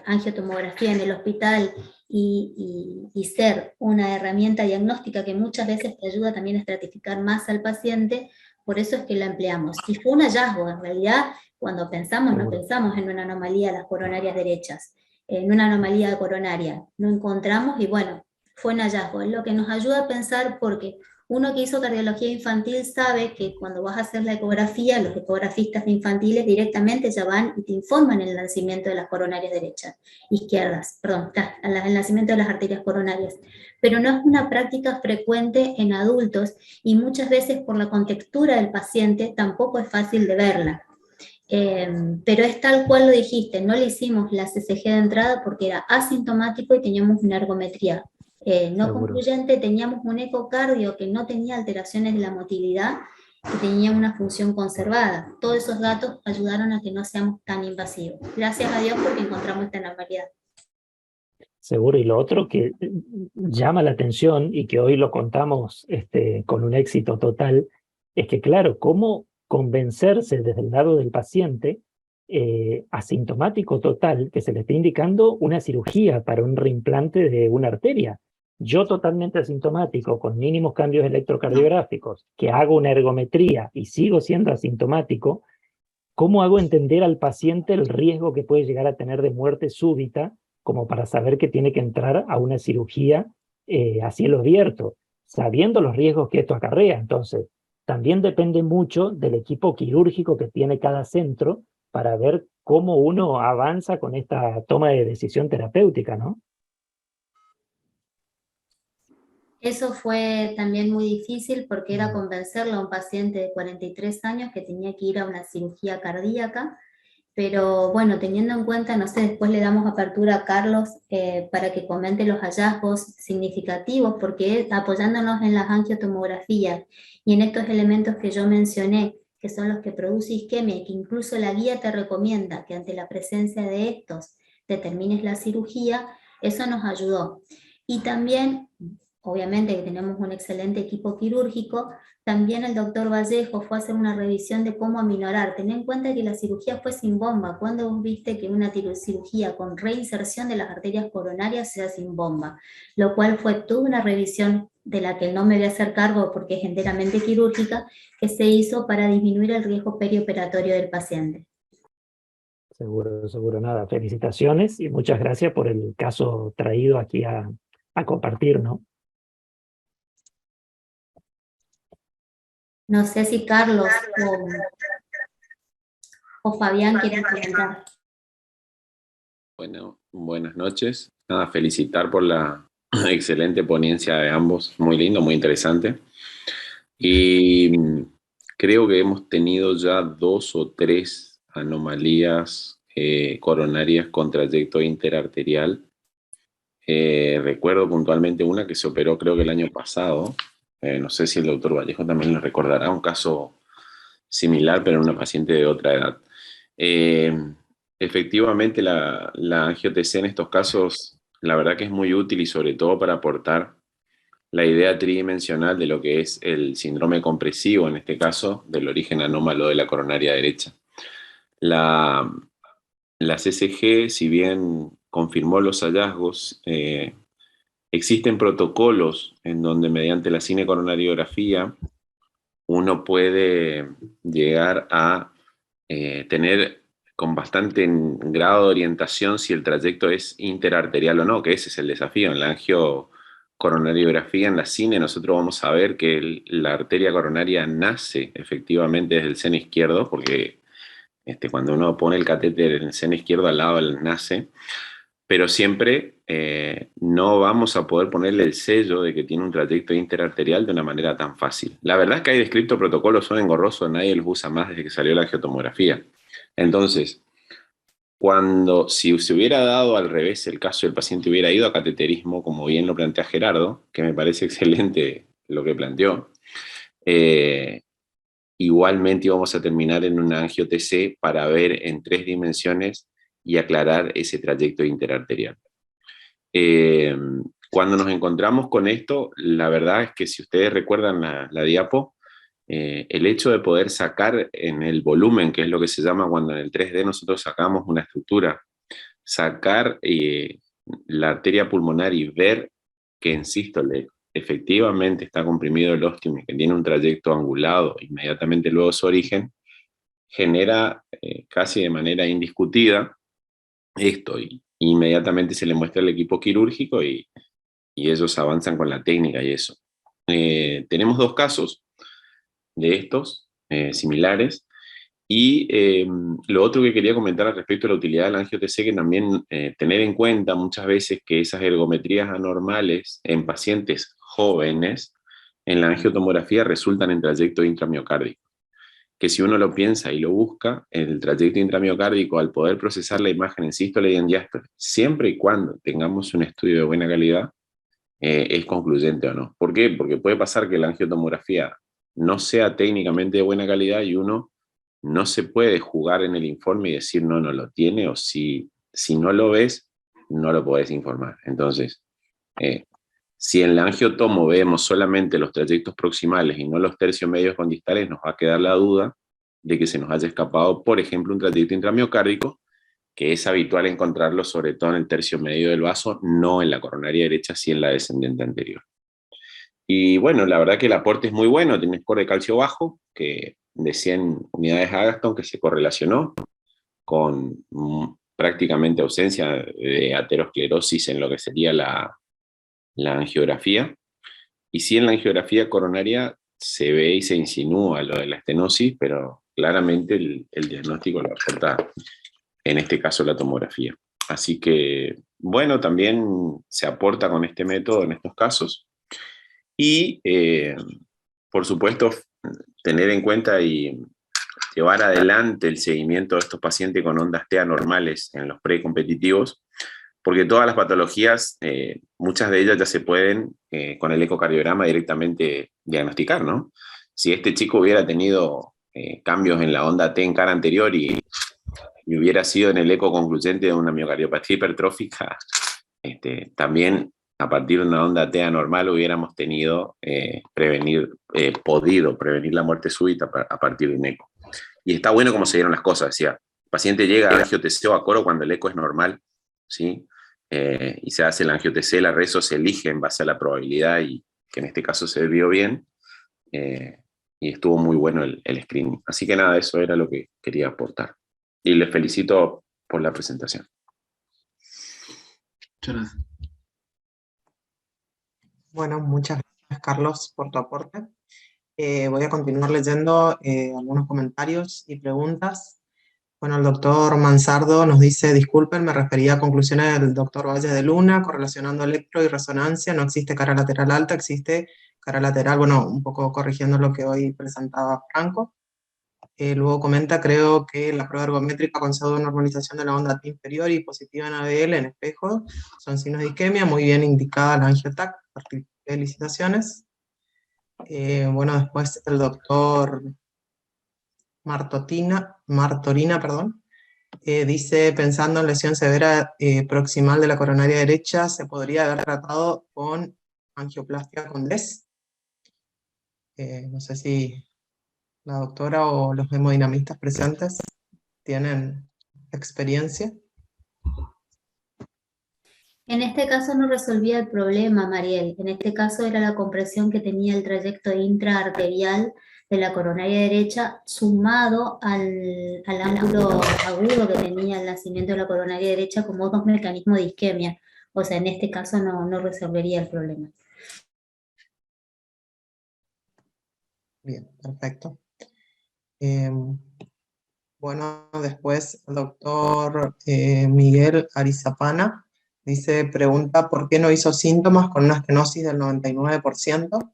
angiotomografía en el hospital y ser una herramienta diagnóstica que muchas veces te ayuda también a estratificar más al paciente, por eso es que la empleamos. Y fue un hallazgo, en realidad, cuando pensamos, no pensamos en una anomalía de las coronarias derechas, en una anomalía coronaria, no encontramos y bueno, fue un hallazgo. Es lo que nos ayuda a pensar porque uno que hizo cardiología infantil sabe que cuando vas a hacer la ecografía, los ecografistas infantiles directamente ya van y te informan el nacimiento de las coronarias derechas, izquierdas, perdón, el nacimiento de las arterias coronarias. Pero no es una práctica frecuente en adultos y muchas veces por la contextura del paciente tampoco es fácil de verla. Pero es tal cual lo dijiste, no le hicimos la CCG de entrada porque era asintomático y teníamos una ergometría no concluyente, teníamos un ecocardio que no tenía alteraciones de la motilidad y tenía una función conservada. Todos esos datos ayudaron a que no seamos tan invasivos. Gracias a Dios porque encontramos esta normalidad. Seguro, y lo otro que llama la atención y que hoy lo contamos con un éxito total, es que claro, cómo convencerse desde el lado del paciente asintomático total que se le está indicando una cirugía para un reimplante de una arteria. Yo totalmente asintomático, con mínimos cambios electrocardiográficos, que hago una ergometría y sigo siendo asintomático, ¿cómo hago entender al paciente el riesgo que puede llegar a tener de muerte súbita como para saber que tiene que entrar a una cirugía a cielo abierto, sabiendo los riesgos que esto acarrea? Entonces, también depende mucho del equipo quirúrgico que tiene cada centro para ver cómo uno avanza con esta toma de decisión terapéutica, ¿no? Eso fue también muy difícil porque era convencerle a un paciente de 43 años que tenía que ir a una cirugía cardíaca, pero bueno, teniendo en cuenta, no sé, después le damos apertura a Carlos para que comente los hallazgos significativos, porque apoyándonos en las angiotomografías y en estos elementos que yo mencioné, que son los que produce isquemia y que incluso la guía te recomienda que ante la presencia de estos determines la cirugía, eso nos ayudó. Y también, obviamente que tenemos un excelente equipo quirúrgico, también el doctor Vallejo fue a hacer una revisión de cómo aminorar. Ten en cuenta que la cirugía fue sin bomba. ¿Cuándo vos viste que una cirugía con reinserción de las arterias coronarias sea sin bomba? Lo cual fue toda una revisión de la que no me voy a hacer cargo porque es enteramente quirúrgica, que se hizo para disminuir el riesgo perioperatorio del paciente. Seguro, seguro, nada. Felicitaciones y muchas gracias por el caso traído aquí a compartir, ¿no? No sé si Carlos o Fabián quieren comentar. Bueno, buenas noches. Nada, felicitar por la excelente ponencia de ambos. Muy lindo, muy interesante. Y creo que hemos tenido ya 2 o 3 anomalías coronarias con trayecto interarterial. Recuerdo puntualmente una que se operó creo que el año pasado. No sé si el doctor Vallejo también lo recordará, un caso similar, pero en una paciente de otra edad. Efectivamente, la angio-TC en estos casos, la verdad que es muy útil y sobre todo para aportar la idea tridimensional de lo que es el síndrome compresivo, en este caso, del origen anómalo de la coronaria derecha. La la CCG, si bien confirmó los hallazgos, existen protocolos en donde mediante la cinecoronariografía uno puede llegar a tener con bastante grado de orientación si el trayecto es interarterial o no, que ese es el desafío. En la angiocoronariografía, en la cine, nosotros vamos a ver que la arteria coronaria nace efectivamente desde el seno izquierdo, porque cuando uno pone el catéter en el seno izquierdo al lado nace, pero siempre no vamos a poder ponerle el sello de que tiene un trayecto interarterial de una manera tan fácil. La verdad es que hay descritos protocolos, son engorrosos, nadie los usa más desde que salió la angiotomografía. Entonces, si se hubiera dado al revés el caso, el paciente hubiera ido a cateterismo, como bien lo plantea Gerardo, que me parece excelente lo que planteó, igualmente íbamos a terminar en una angio-TC para ver en 3 dimensiones y aclarar ese trayecto interarterial. Cuando nos encontramos con esto, la verdad es que si ustedes recuerdan la diapo, el hecho de poder sacar en el volumen, que es lo que se llama cuando en el 3D nosotros sacamos una estructura, sacar la arteria pulmonar y ver que en sístole efectivamente está comprimido el ostium y que tiene un trayecto angulado inmediatamente luego de su origen, genera casi de manera indiscutida esto, y inmediatamente se le muestra al equipo quirúrgico y ellos avanzan con la técnica y eso. Tenemos 2 casos de estos similares, y lo otro que quería comentar al respecto de la utilidad de la angio-TC, que también tener en cuenta muchas veces que esas ergometrías anormales en pacientes jóvenes en la angiotomografía resultan en trayecto intramiocárdico, que si uno lo piensa y lo busca, el trayecto intramiocárdico, al poder procesar la imagen en sístole y en diástole, siempre y cuando tengamos un estudio de buena calidad, es concluyente o no. ¿Por qué? Porque puede pasar que la angiotomografía no sea técnicamente de buena calidad y uno no se puede jugar en el informe y decir no lo tiene, o si no lo ves, no lo podés informar. Entonces, si en la angiotomo vemos solamente los trayectos proximales y no los tercios medios condistales, nos va a quedar la duda de que se nos haya escapado, por ejemplo, un trayecto intramiocárdico, que es habitual encontrarlo sobre todo en el tercio medio del vaso, no en la coronaria derecha, sí en la descendente anterior. Y bueno, la verdad que el aporte es muy bueno, tiene score de calcio bajo, que de 100 unidades Agatston, que se correlacionó con prácticamente ausencia de aterosclerosis en lo que sería la angiografía. Y sí, en la angiografía coronaria se ve y se insinúa lo de la estenosis, pero claramente el diagnóstico lo aporta, en este caso, la tomografía. Así que, bueno, también se aporta con este método en estos casos. Y, por supuesto, tener en cuenta y llevar adelante el seguimiento de estos pacientes con ondas T anormales en los precompetitivos, porque todas las patologías, muchas de ellas ya se pueden, con el ecocardiograma directamente diagnosticar, ¿no? Si este chico hubiera tenido cambios en la onda T en cara anterior y hubiera sido en el eco concluyente de una miocardiopatía hipertrófica, también a partir de una onda T anormal hubiéramos podido prevenir la muerte súbita a partir de un eco. Y está bueno cómo se dieron las cosas, decía, el paciente llega a angio-TC o a coro cuando el eco es normal, ¿sí? Y se hace la angio-TC, la rezo se elige en base a la probabilidad, y que en este caso se vio bien, y estuvo muy bueno el screening. Así que nada, eso era lo que quería aportar. Y les felicito por la presentación. Muchas gracias. Bueno, muchas gracias, Carlos, por tu aporte. Voy a continuar leyendo algunos comentarios y preguntas. Bueno, el doctor Mansardo nos dice: disculpen, me refería a conclusiones del doctor Valle de Luna, correlacionando electro y resonancia, no existe cara lateral alta, existe cara lateral, bueno, un poco corrigiendo lo que hoy presentaba Franco. Luego comenta: creo que la prueba ergométrica con pseudonormalización de la onda T inferior y positiva en ABL en espejo son signos de isquemia, muy bien indicada la angiotac, felicitaciones. Bueno, después el doctor Martorina, dice: pensando en lesión severa proximal de la coronaria derecha, ¿se podría haber tratado con angioplastia con DES? No sé si la doctora o los hemodinamistas presentes tienen experiencia? En este caso no resolvía el problema, Mariel. En este caso era la compresión que tenía el trayecto intraarterial de la coronaria derecha sumado al ángulo agudo que tenía el nacimiento de la coronaria derecha como dos mecanismos de isquemia. O sea, en este caso no resolvería el problema. Bien, perfecto. Bueno, después el doctor Miguel Arizapana dice, pregunta, ¿por qué no hizo síntomas con una estenosis del 99%?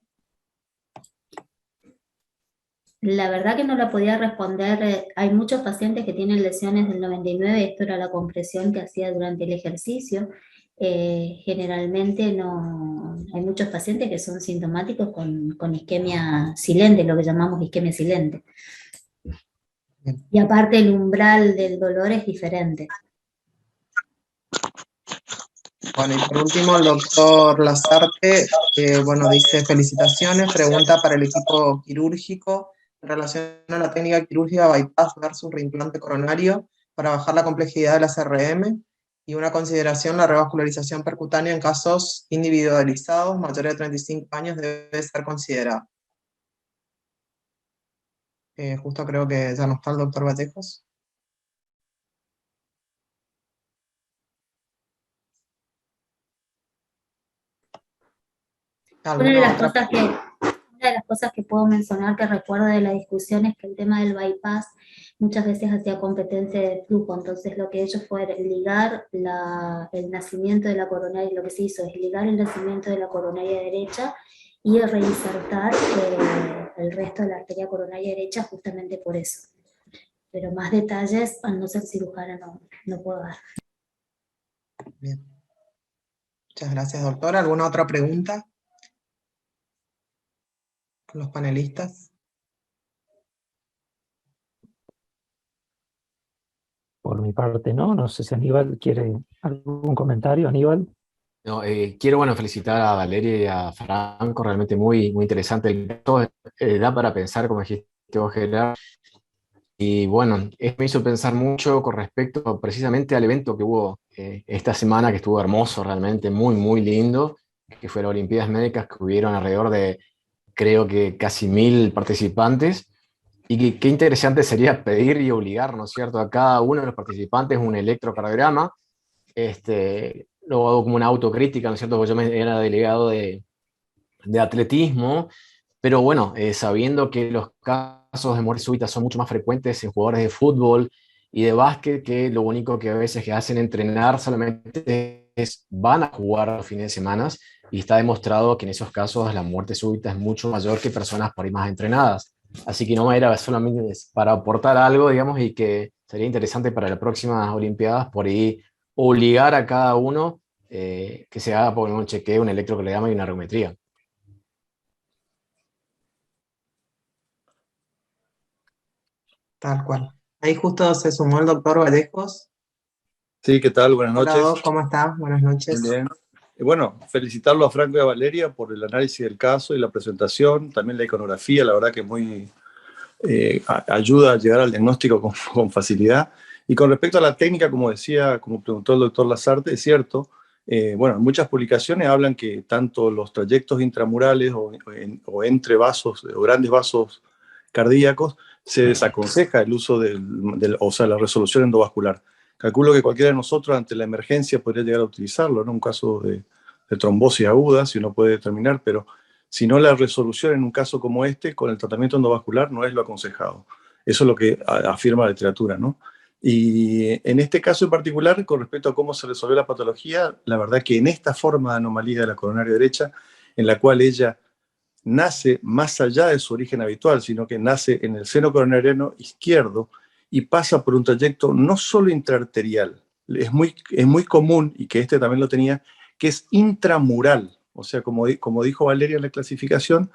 La verdad que no la podía responder. Hay muchos pacientes que tienen lesiones del 99, esto era la compresión que hacía durante el ejercicio. Generalmente no, hay muchos pacientes que son sintomáticos con isquemia silente, lo que llamamos isquemia silente. Bien. Y aparte el umbral del dolor es diferente. Bueno, y por último el doctor Lazarte, bueno, dice, felicitaciones, pregunta para el equipo quirúrgico en relación a la técnica quirúrgica bypass versus reimplante coronario para bajar la complejidad de la CRM, y una consideración, la revascularización percutánea en casos individualizados mayores de 35 años debe ser considerada. Justo creo que ya no está el doctor Vallejos. Una de las cosas que puedo mencionar que recuerdo de la discusión es que el tema del bypass muchas veces hacía competencia de flujo, entonces lo que ellos fue ligar el nacimiento de la coronaria, lo que se hizo es ligar el nacimiento de la coronaria derecha y reinsertar el resto de la arteria coronaria derecha justamente por eso. Pero más detalles, al no ser cirujana, no puedo dar. Bien. Muchas gracias, doctora. ¿Alguna otra pregunta? Los panelistas. Por mi parte, no sé si Aníbal quiere algún comentario. Aníbal. No, quiero felicitar a Valeria y a Franco, realmente muy, muy interesante. Da para pensar, como dijiste vos, Gerard. Y bueno, me hizo pensar mucho con respecto precisamente al evento que hubo esta semana, que estuvo hermoso, realmente muy, muy lindo, que fue las Olimpiadas Médicas, que hubieron alrededor de, creo que casi 1000 participantes. Y qué interesante sería pedir y obligar, ¿no es cierto?, a cada uno de los participantes un electrocardiograma. Lo hago como una autocrítica, ¿no es cierto?, porque yo era delegado de atletismo, pero bueno, sabiendo que los casos de muerte súbita son mucho más frecuentes en jugadores de fútbol y de básquet, que lo único que a veces que hacen entrenar solamente van a jugar los fines de semana, y está demostrado que en esos casos la muerte súbita es mucho mayor que personas por ahí más entrenadas. Así que no era solamente para aportar algo, digamos, y que sería interesante para las próximas Olimpiadas por ahí obligar a cada uno que se haga por un chequeo, un electrocardiograma y una ergometría. Tal cual. Ahí justo se sumó el doctor Vallejos. Sí, ¿qué tal? Buenas Hola, noches. Doc, ¿cómo estás? Buenas noches. Muy bien. Y bueno, felicitarlo a Franco y a Valeria por el análisis del caso y la presentación, también la iconografía, la verdad que muy ayuda a llegar al diagnóstico con facilidad. Y con respecto a la técnica, como decía, como preguntó el doctor Lazarte, es cierto, bueno, muchas publicaciones hablan que tanto los trayectos intramurales o entre vasos, o grandes vasos cardíacos, se desaconseja el uso o sea, la resolución endovascular. Calculo que cualquiera de nosotros ante la emergencia podría llegar a utilizarlo, ¿no? En un caso de trombosis aguda, si uno puede determinar, pero si no, la resolución en un caso como este, con el tratamiento endovascular, no es lo aconsejado. Eso es lo que afirma la literatura, ¿no? Y en este caso en particular, con respecto a cómo se resolvió la patología, la verdad que en esta forma de anomalía de la coronaria derecha, en la cual ella nace más allá de su origen habitual, sino que nace en el seno coronariano izquierdo y pasa por un trayecto no solo intraarterial, es muy común, y que este también lo tenía, que es intramural. O sea, como dijo Valeria en la clasificación,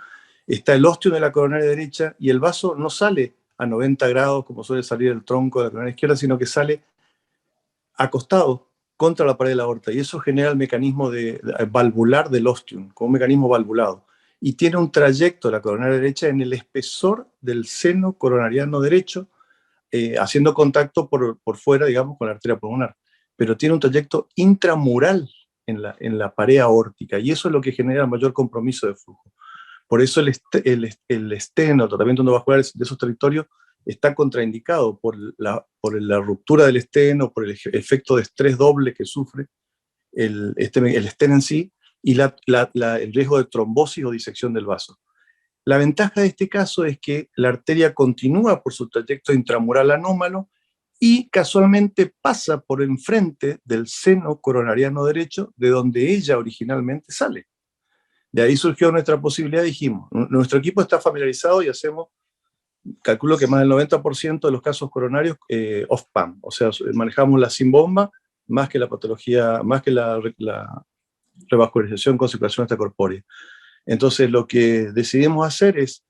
está el ósteo de la coronaria derecha y el vaso no sale a 90 grados como suele salir el tronco de la coronaria izquierda, sino que sale acostado contra la pared de la aorta, y eso genera el mecanismo valvular del ostium, como un mecanismo valvulado. Y tiene un trayecto la coronaria derecha en el espesor del seno coronariano derecho, haciendo contacto por fuera, digamos, con la arteria pulmonar, pero tiene un trayecto intramural en la pared aórtica, y eso es lo que genera mayor compromiso de flujo. Por eso el esteno, el tratamiento endovascular de esos territorios, está contraindicado por la ruptura del esteno, por el efecto de estrés doble que sufre el esteno en sí, y el riesgo de trombosis o disección del vaso. La ventaja de este caso es que la arteria continúa por su trayecto intramural anómalo y casualmente pasa por enfrente del seno coronariano derecho, de donde ella originalmente sale. De ahí surgió nuestra posibilidad. Dijimos, nuestro equipo está familiarizado y calculo que más del 90% de los casos coronarios off-PAM, o sea, manejamos la sin bomba, más que la patología, más que la revascularización con circulación extracorpórea. Entonces lo que decidimos hacer es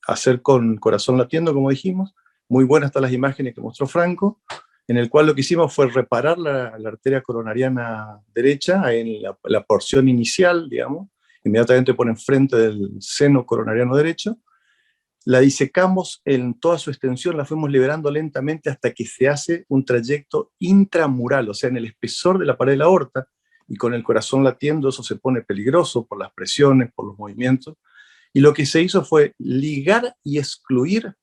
hacer con corazón latiendo, como dijimos. Muy buenas están las imágenes que mostró Franco, en el cual lo que hicimos fue reparar la arteria coronariana derecha en la porción inicial, digamos, inmediatamente por enfrente del seno coronariano derecho. La disecamos en toda su extensión, la fuimos liberando lentamente hasta que se hace un trayecto intramural, o sea, en el espesor de la pared de la aorta, y con el corazón latiendo eso se pone peligroso por las presiones, por los movimientos, y lo que se hizo fue ligar y excluir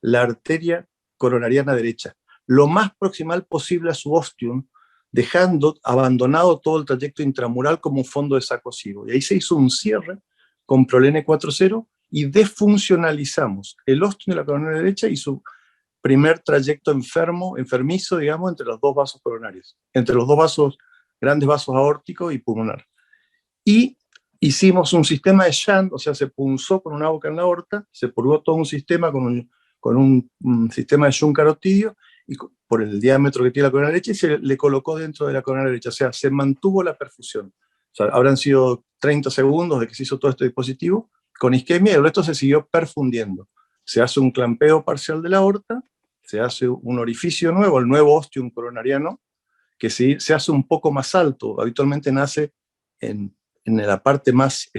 la arteria coronariana derecha, lo más proximal posible a su ostium, dejando abandonado todo el trayecto intramural como un fondo de saco ciego. Y ahí se hizo un cierre con Prolene 4.0 y defuncionalizamos el ostium de la coronaria derecha y su primer trayecto enfermizo, digamos, entre los dos vasos coronarios, entre los dos vasos, grandes vasos aórticos y pulmonar. Y hicimos un sistema de shunt, o sea, se punzó con una boca en la aorta, se purgó todo un sistema con un sistema de shunt carotidio, y por el diámetro que tiene la coronaria derecha, y se le colocó dentro de la coronaria derecha, o sea, se mantuvo la perfusión. O sea, habrán sido 30 segundos de que se hizo todo este dispositivo, con isquemia, y el resto se siguió perfundiendo. Se hace un clampeo parcial de la aorta, se hace un orificio nuevo, el nuevo ostium coronariano, que se hace un poco más alto, habitualmente nace en la parte más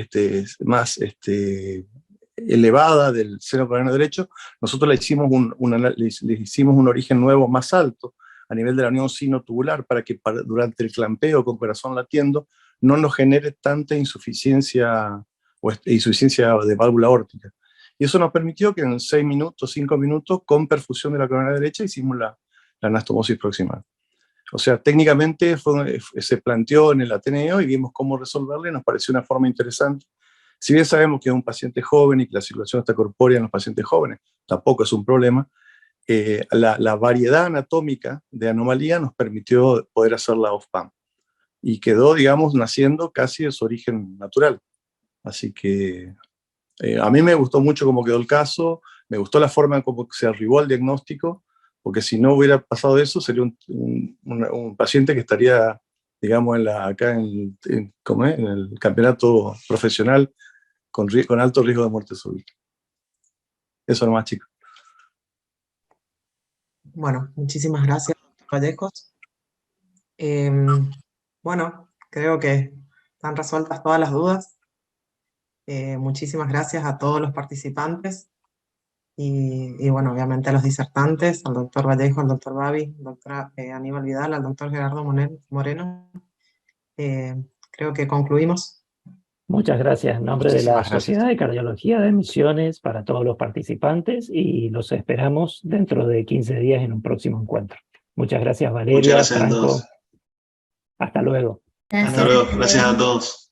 elevada del seno coronariano derecho. Nosotros le hicimos un origen nuevo más alto, a nivel de la unión sino-tubular, para que durante el clampeo con corazón latiendo no nos genere tanta insuficiencia de válvula aórtica. Y eso nos permitió que en 6 minutos, 5 minutos, con perfusión de la coronaria derecha, hicimos la anastomosis proximal. O sea, técnicamente se planteó en el Ateneo y vimos cómo resolverlo y nos pareció una forma interesante. Si bien sabemos que es un paciente joven y que la circulación extracorpórea en los pacientes jóvenes tampoco es un problema, la variedad anatómica de anomalía nos permitió poder hacerla off-PAM. Y quedó, digamos, naciendo casi de su origen natural. Así que a mí me gustó mucho cómo quedó el caso, me gustó la forma en cómo se arribó al diagnóstico, porque si no hubiera pasado eso, sería un paciente que estaría, digamos, acá en el campeonato profesional con alto riesgo de muerte súbita. Eso nomás, chicos. Bueno, muchísimas gracias, Vallejos. Bueno, creo que están resueltas todas las dudas. Muchísimas gracias a todos los participantes y bueno, obviamente a los disertantes, al doctor Vallejo, al doctor Babi, al doctor Aníbal Vidal, al doctor Gerardo Moreno. Creo que concluimos. Muchas gracias en nombre de la Muchísimas gracias. Sociedad de Cardiología de Misiones para todos los participantes y los esperamos dentro de 15 días en un próximo encuentro. Muchas gracias, Valeria, Muchas gracias a Franco. todos. Hasta luego. Hasta luego. Gracias a todos.